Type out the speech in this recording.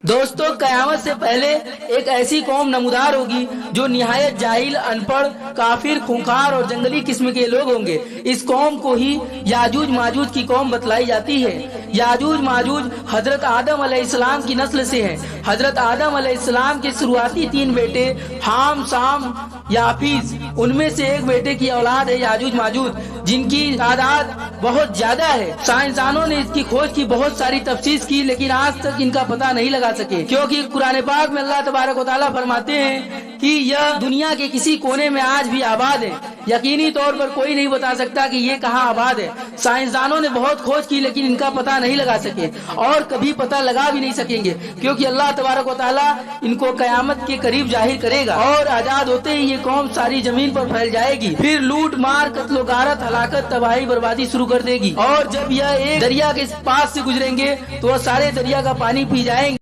दोस्तों, कयामत से पहले एक ऐसी कौम नमूदार होगी जो निहायत जाहिल, अनपढ़, काफिर, खूंखार और जंगली किस्म के लोग होंगे। इस कौम को ही याजूज माजूज की कौम बतलाई जाती है। याजूज माजूज हजरत आदम अलैहिस्सलाम की नस्ल से हैं। हजरत आदम अलैहिस्सलाम के शुरुआती 3 बेटे हाम, साम, याफीज, उनमें से एक बेटे की औलाद है याजूज माजूज, जिनकी तादाद बहुत ज्यादा है। साइंसदानों ने इसकी खोज की, बहुत सारी तफ्तीश की, लेकिन आज तक इनका पता नहीं लगा सके, क्योंकि कुरान पाक में अल्लाह तबारक व तआला फरमाते हैं कि यह दुनिया के किसी कोने में आज भी आबाद है। यकीनी तौर पर कोई नहीं बता सकता कि ये कहाँ आबाद है। साइंसदानों ने बहुत खोज की, लेकिन इनका पता नहीं लगा सके और कभी पता लगा भी नहीं सकेंगे, क्योंकि अल्लाह तबारक व तआला इनको कयामत के करीब जाहिर करेगा और आजाद होते ही ये कौम सारी जमीन पर फैल जाएगी। फिर लूट मार, कत्लो गारत, हलाकत, तबाही, बर्बादी शुरू कर देगी। और जब यह एक दरिया के पास से गुजरेंगे तो वह सारे दरिया का पानी पी जाएंगे।